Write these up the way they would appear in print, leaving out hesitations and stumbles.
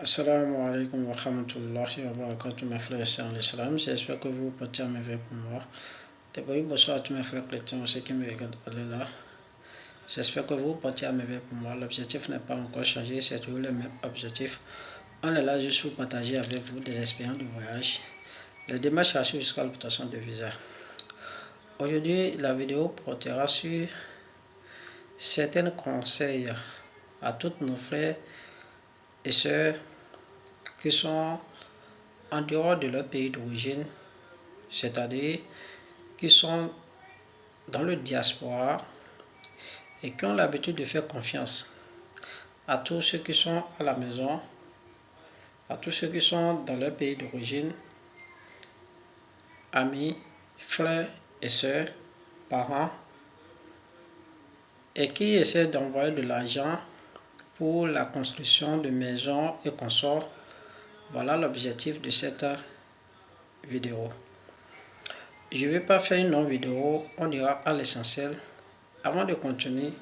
Assalamu alaikum wa rahmatullahi wa barakatuh, mes frères et sœurs en l'islam. J'espère que vous portez à merveille pour moi. Et oui, bonsoir à tous mes frères chrétiens aussi qui me regardent là. J'espère que vous portez à merveille pour moi. L'objectif n'est pas encore changé, c'est toujours le même objectif. On est là juste pour partager avec vous des expériences de voyage, les démarches à suivre jusqu'à l'obtention de visa. Aujourd'hui, la vidéo portera sur certains conseils à tous nos frères et sœurs qui sont en dehors de leur pays d'origine, c'est-à-dire qui sont dans le diaspora et qui ont l'habitude de faire confiance à tous ceux qui sont à la maison, à tous ceux qui sont dans leur pays d'origine, amis, frères et sœurs, parents, et qui essaient d'envoyer de l'argent pour la construction de maisons et consorts. Voilà l'objectif de cette vidéo. Je ne vais pas faire une longue vidéo, on ira à l'essentiel. Avant de continuer,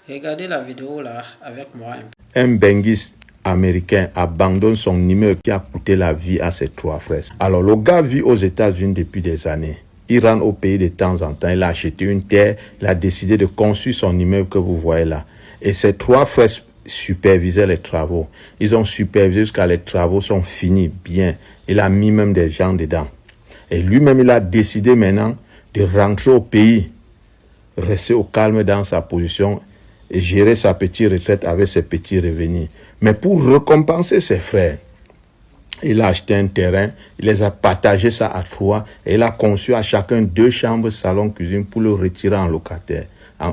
regardez la vidéo là avec moi. Un benguiste américain abandonne son immeuble qui a coûté la vie à ses 3 frères. Alors le gars vit aux États-Unis depuis des années. Il rentre au pays de temps en temps, il a acheté une terre, il a décidé de construire son immeuble que vous voyez là. Et ses 3 frères supervisaient les travaux. Ils ont supervisé jusqu'à les travaux sont finis bien. Il a mis même des gens dedans. Et lui-même, il a décidé maintenant de rentrer au pays, rester au calme dans sa position et gérer sa petite retraite avec ses petits revenus. Mais pour récompenser ses frères, il a acheté un terrain, il les a partagés ça à 3 et il a conçu à chacun 2 chambres, salon, cuisine pour le retirer en locataire,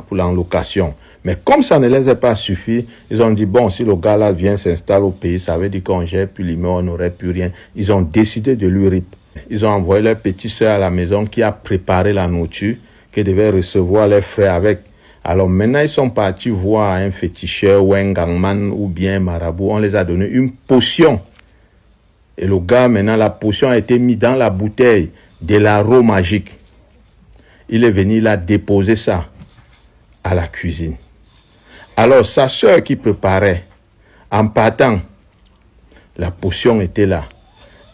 pour en location. Mais comme ça ne les a pas suffi, ils ont dit bon, si le gars là vient s'installer au pays, ça veut dire qu'on gère plus l'immeuble, on n'aurait plus rien. Ils ont décidé de lui rip. Ils ont envoyé leur petite soeur à la maison qui a préparé la nourriture, qui devait recevoir leurs frères avec. Alors maintenant, ils sont partis voir un féticheur ou un gangman ou bien un marabout. On les a donné une potion. Et le gars, maintenant, la potion a été mise dans la bouteille de l'arôme magique. Il est venu, il a déposé ça à la cuisine. Alors, sa soeur qui préparait, en partant, la potion était là.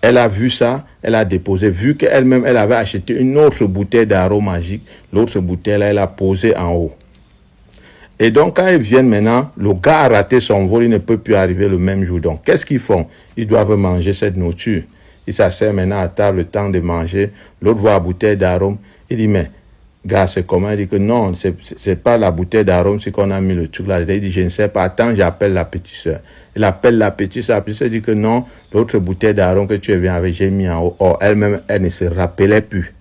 Elle a vu ça, elle a déposé. Vu qu'elle-même, elle avait acheté une autre bouteille d'arôme magique, l'autre bouteille, là, elle a posé en haut. Et donc, quand ils viennent maintenant, le gars a raté son vol, il ne peut plus arriver le même jour. Donc, qu'est-ce qu'ils font? Ils doivent manger cette nourriture. Il s'asseyent maintenant à table, le temps de manger. L'autre voit la bouteille d'arôme. Il dit, mais, gars, c'est comment? Il dit que non, c'est pas la bouteille d'arôme, c'est qu'on a mis le truc là. Il dit, je ne sais pas, attends, j'appelle la petite soeur. Il appelle la petite soeur dit que non, l'autre bouteille d'arôme que tu viens avec, j'ai mis en haut. Or, elle-même, elle ne se rappelait plus.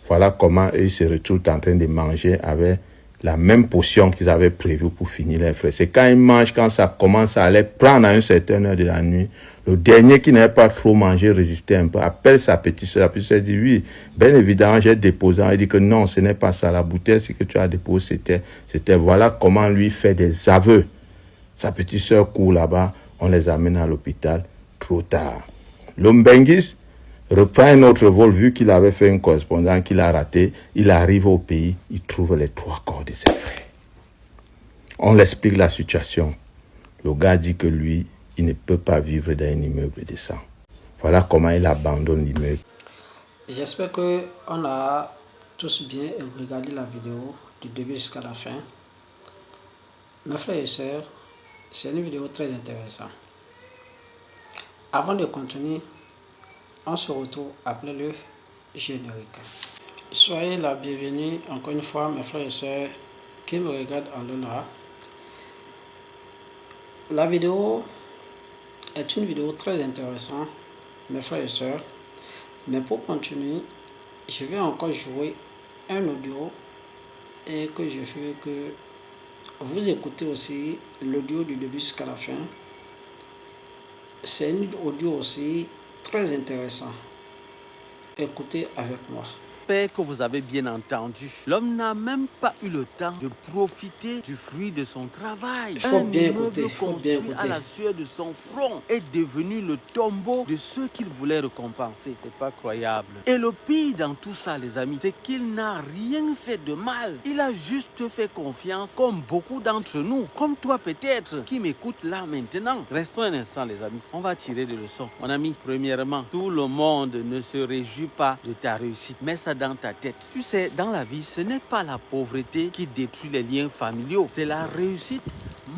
Voilà comment ils se retrouvent en train de manger avec la même potion qu'ils avaient prévue pour finir les frères. C'est quand ils mangent, quand ça commence à aller prendre à une certaine heure de la nuit, le dernier qui n'avait pas trop mangé résistait un peu, appelle sa petite soeur. La petite soeur dit, oui, bien évidemment, j'ai déposé. Il dit que non, ce n'est pas ça. La bouteille, ce que tu as déposé, c'était voilà comment lui fait des aveux. Sa petite soeur court là-bas, on les amène à l'hôpital, trop tard. L'homme benguiste reprend un autre vol, vu qu'il avait fait une correspondance qu'il a raté. Il arrive au pays, il trouve les 3 corps de ses frères. On l'explique la situation. Le gars dit que lui, il ne peut pas vivre dans un immeuble de ça. Voilà comment il abandonne l'immeuble. J'espère qu'on a tous bien regardé la vidéo du début jusqu'à la fin. Mes frères et sœurs, c'est une vidéo très intéressante. Avant de continuer, on se retrouve après le générique. Soyez la bienvenue encore une fois, mes frères et sœurs qui me regardent en l'honneur. La vidéo est une vidéo très intéressante, mes frères et sœurs. Mais pour continuer, je vais encore jouer un audio et que je veux que vous écoutez aussi l'audio du début jusqu'à la fin. C'est un audio aussi très intéressant. Écoutez avec moi. J'espère que vous avez bien entendu. L'homme n'a même pas eu le temps de profiter du fruit de son travail. Un immeuble construit à la sueur de son front est devenu le tombeau de ceux qu'il voulait récompenser. C'est pas croyable. Et le pire dans tout ça, les amis, c'est qu'il n'a rien fait de mal. Il a juste fait confiance, comme beaucoup d'entre nous, comme toi peut-être, qui m'écoute là maintenant. Restons un instant, les amis. On va tirer des leçons. Mon ami, premièrement, tout le monde ne se réjouit pas de ta réussite. Mets ça dans ta tête. Tu sais, dans la vie, ce n'est pas la pauvreté qui détruit les liens familiaux. C'est la réussite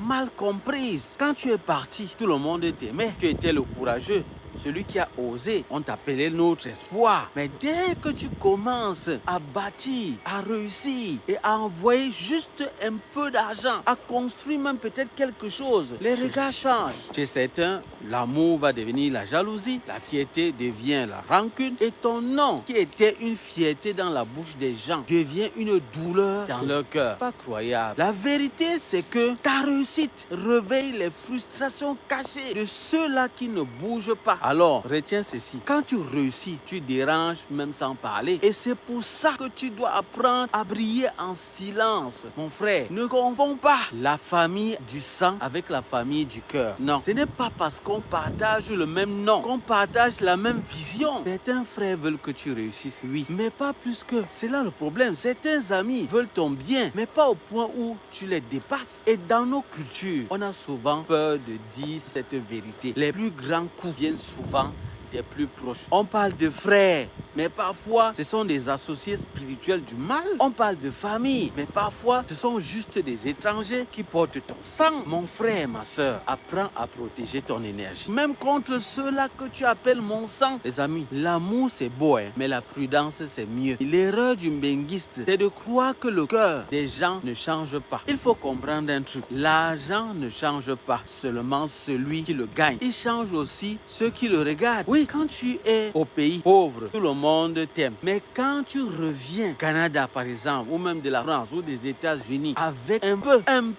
mal comprise. Quand tu es parti, tout le monde t'aimait. Tu étais le courageux. Celui qui a osé, on t'appelait notre espoir. Mais dès que tu commences à bâtir, à réussir et à envoyer juste un peu d'argent, à construire même peut-être quelque chose, les regards changent. Chez certains, l'amour va devenir la jalousie, la fierté devient la rancune et ton nom, qui était une fierté dans la bouche des gens, devient une douleur dans leur cœur. Pas croyable. La vérité, c'est que ta réussite réveille les frustrations cachées de ceux-là qui ne bougent pas. Alors, retiens ceci. Quand tu réussis, tu déranges même sans parler. Et c'est pour ça que tu dois apprendre à briller en silence. Mon frère, ne confonds pas la famille du sang avec la famille du cœur. Non, ce n'est pas parce qu'on partage le même nom, qu'on partage la même vision. Certains frères veulent que tu réussisses, oui, mais pas plus que. C'est là le problème. Certains amis veulent ton bien, mais pas au point où tu les dépasses. Et dans nos cultures, on a souvent peur de dire cette vérité. Les plus grands coups viennent souvent des plus proches. On parle de frères, mais parfois ce sont des associés spirituels du mal. On parle de famille, mais parfois ce sont juste des étrangers qui portent ton sang. Mon frère, ma soeur, apprends à protéger ton énergie. Même contre ceux-là que tu appelles mon sang. Les amis, l'amour c'est beau, mais la prudence c'est mieux. L'erreur du mbénguiste, c'est de croire que le cœur des gens ne change pas. Il faut comprendre un truc. L'argent ne change pas seulement celui qui le gagne. Il change aussi ceux qui le regardent. Oui, quand tu es au pays pauvre, tout le monde t'aime. Mais quand tu reviens au Canada, par exemple, ou même de la France ou des États-Unis, avec un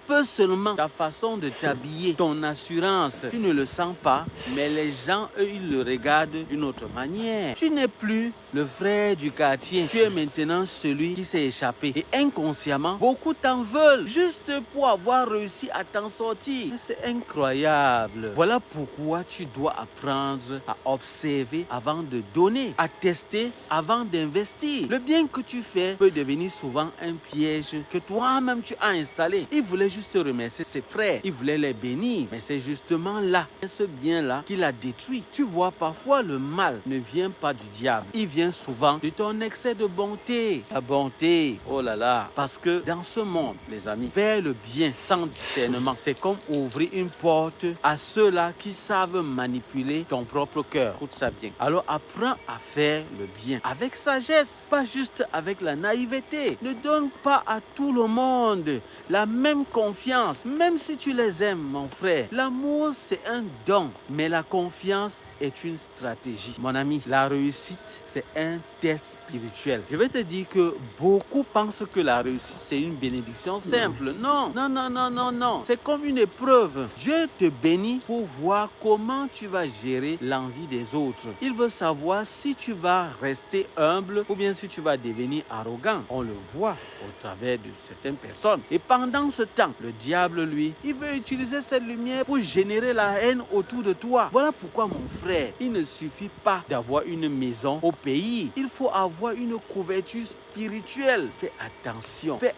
peu seulement ta façon de t'habiller, ton assurance, tu ne le sens pas, mais les gens, eux, ils le regardent d'une autre manière. Tu n'es plus le frère du quartier. Tu es maintenant celui qui s'est échappé. Et inconsciemment, beaucoup t'en veulent juste pour avoir réussi à t'en sortir. C'est incroyable. Voilà pourquoi tu dois apprendre à observer avant de donner, à tester avant d'investir. Le bien que tu fais peut devenir souvent un piège que toi-même tu as installé. Il voulait juste remercier ses frères, il voulait les bénir, mais c'est justement là, ce bien-là, qu'il a détruit. Tu vois, parfois le mal ne vient pas du diable, il vient souvent de ton excès de bonté. Ta bonté, oh là là, parce que dans ce monde, les amis, faire le bien sans discernement, c'est comme ouvrir une porte à ceux-là qui savent manipuler ton propre cœur. Écoute ça bien. Alors apprends à faire le bien avec sagesse, pas juste avec la naïveté. Ne donne pas à tout le monde la même confiance, même si tu les aimes, mon frère. L'amour, c'est un don, mais la confiance est une stratégie. Mon ami, la réussite, c'est un test spirituel. Je vais te dire que beaucoup pensent que la réussite, c'est une bénédiction simple. Non, non, non, non, non, non. C'est comme une épreuve. Dieu te bénit pour voir comment tu vas gérer l'envie des autres. Il veut savoir si tu vas rester humble ou bien si tu vas devenir arrogant. On le voit au travers de certaines personnes. Et pendant ce temps, le diable, lui, il veut utiliser cette lumière pour générer la haine autour de toi. Voilà pourquoi, mon frère, il ne suffit pas d'avoir une maison au pays. Il faut avoir une couverture spirituelle. Fais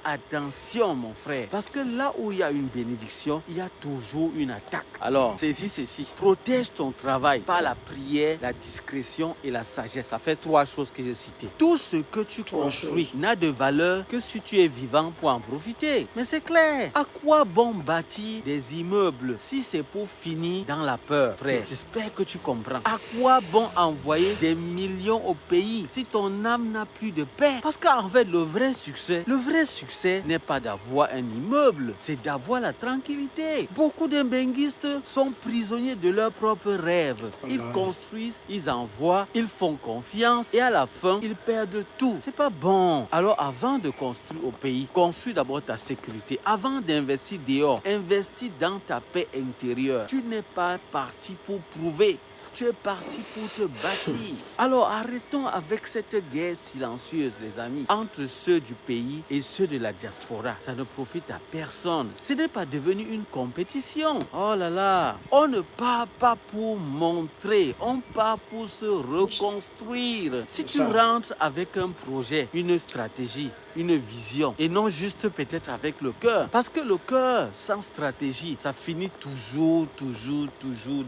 attention, mon frère. Parce que là où il y a une bénédiction, il y a toujours une attaque. Alors, saisis ceci. Protège ton travail par la prière, la discrétion et la sagesse. Ça fait 3 choses que j'ai citées. Tout ce que tu construis n'a de valeur que si tu es vivant pour en profiter. Mais c'est clair. À quoi bon bâtir des immeubles si c'est pour finir dans la peur, frère? J'espère que tu comprends. À quoi bon envoyer des millions au pays si ton âme n'a plus de paix? Parce qu'en fait, le vrai succès n'est pas d'avoir un immeuble, c'est d'avoir la tranquillité. Beaucoup d'imbénguistes sont prisonniers de leurs propres rêves. Ils construisent, ils envoient, ils font confiance et à la fin, ils perdent tout. C'est pas bon. Alors avant de construire au pays, construis d'abord ta sécurité. Avant d'investir dehors, investis dans ta paix intérieure. Tu n'es pas parti pour prouver. tu es parti pour te bâtir. Alors arrêtons avec cette guerre silencieuse, les amis, entre ceux du pays et ceux de la diaspora. Ça ne profite à personne. Ce n'est pas devenu une compétition. Oh là là, on ne part pas pour montrer, on part pour se reconstruire. Si tu rentres avec un projet, une stratégie, une vision et non juste peut-être avec le cœur, parce que le cœur sans stratégie, ça finit toujours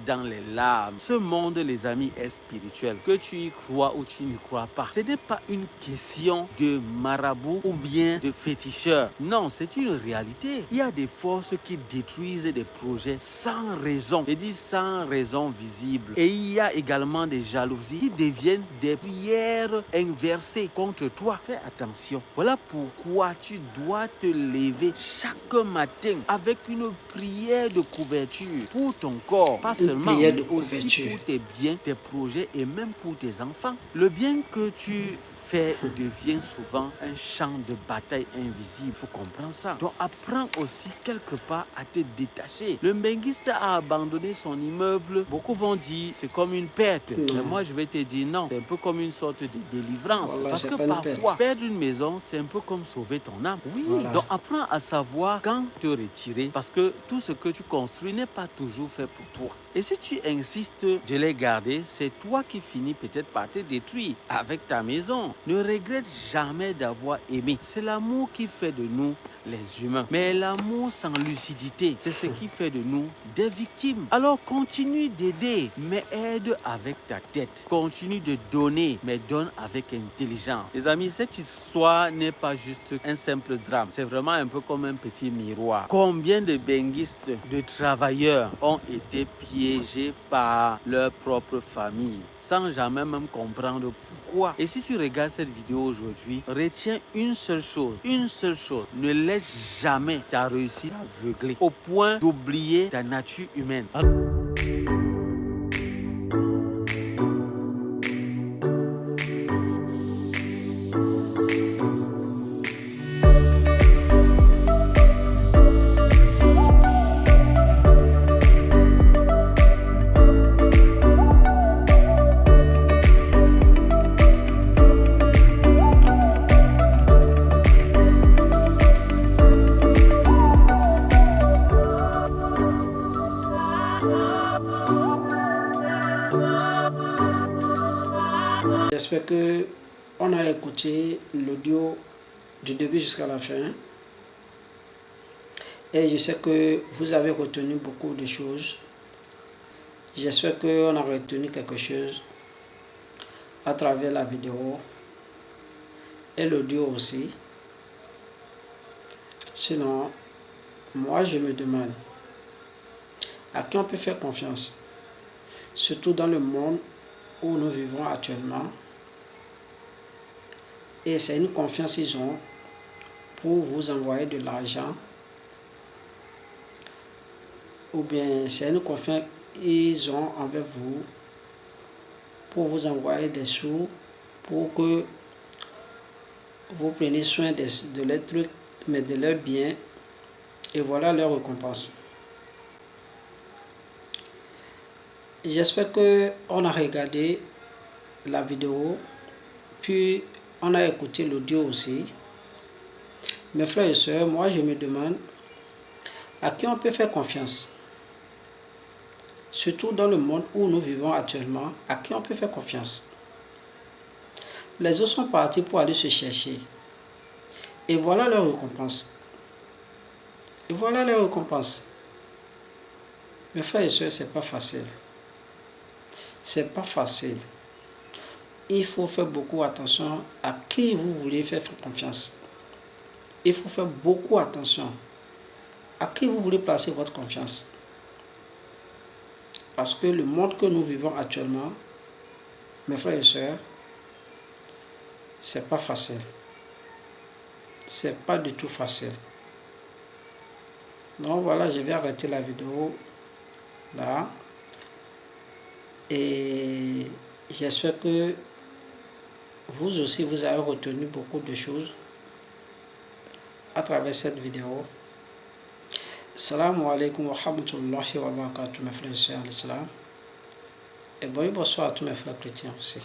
dans les larmes. Ce monde, les amis, est spirituel. Que tu y crois ou tu n'y crois pas, ce n'est pas une question de marabout ou bien de féticheur. Non, c'est une réalité. Il y a des forces qui détruisent des projets sans raison, et dit sans raison visible. Et il y a également des jalousies qui deviennent des prières inversées contre toi. Fais attention. Voilà pourquoi tu dois te lever chaque matin avec une prière de couverture pour ton corps, pas seulement, mais aussi pour tes biens, tes projets et même pour tes enfants. Le bien que tu fais devient souvent un champ de bataille invisible. Il faut comprendre ça. Donc apprends aussi quelque part à te détacher. Le Mbenguiste a abandonné son immeuble. Beaucoup vont dire c'est comme une perte. Mais moi je vais te dire non. C'est un peu comme une sorte de délivrance. Voilà, parce que parfois perdre une maison c'est un peu comme sauver ton âme. Oui. Voilà. Donc apprends à savoir quand te retirer, parce que tout ce que tu construis n'est pas toujours fait pour toi. Et si tu insistes de les garder, c'est toi qui finis peut-être par te détruire avec ta maison. Ne regrette jamais d'avoir aimé. C'est l'amour qui fait de nous les humains. Mais l'amour sans lucidité, c'est ce qui fait de nous des victimes. Alors continue d'aider, mais aide avec ta tête. Continue de donner, mais donne avec intelligence. Les amis, cette histoire n'est pas juste un simple drame. C'est vraiment un peu comme un petit miroir. Combien de benguistes, de travailleurs ont été piégés par leur propre famille sans jamais même comprendre pourquoi. Et si tu regardes cette vidéo aujourd'hui, retiens une seule chose. Ne laisse jamais ta réussite aveugler au point d'oublier ta nature humaine. J'espère que on a écouté l'audio du début jusqu'à la fin. Et je sais que vous avez retenu beaucoup de choses. J'espère qu'on a retenu quelque chose à travers la vidéo et l'audio aussi. Sinon, moi je me demande à qui on peut faire confiance, surtout dans le monde où nous vivons actuellement. Et c'est une confiance qu'ils ont pour vous envoyer de l'argent, ou bien c'est une confiance qu'ils ont envers vous pour vous envoyer des sous, pour que vous preniez soin de leurs trucs, mais de leurs biens, et voilà leur récompense. J'espère qu'on a regardé la vidéo, puis on a écouté l'audio aussi. Mes frères et sœurs, moi je me demande à qui on peut faire confiance. Surtout dans le monde où nous vivons actuellement, à qui on peut faire confiance. Les autres sont partis pour aller se chercher. Et voilà leur récompense. Et voilà leur récompense. Mes frères et sœurs, c'est pas facile. C'est pas facile. Il faut faire beaucoup attention à qui vous voulez faire confiance. Il faut faire beaucoup attention à qui vous voulez placer votre confiance. Parce que le monde que nous vivons actuellement, mes frères et sœurs, c'est pas facile. C'est pas du tout facile. Donc voilà, je vais arrêter la vidéo là. Et j'espère que vous aussi, vous avez retenu beaucoup de choses à travers cette vidéo. Assalamu alaikum wa rahmatullahi wa barakatuh, mes frères et sœurs en islam. Et bonsoir à tous mes frères chrétiens aussi.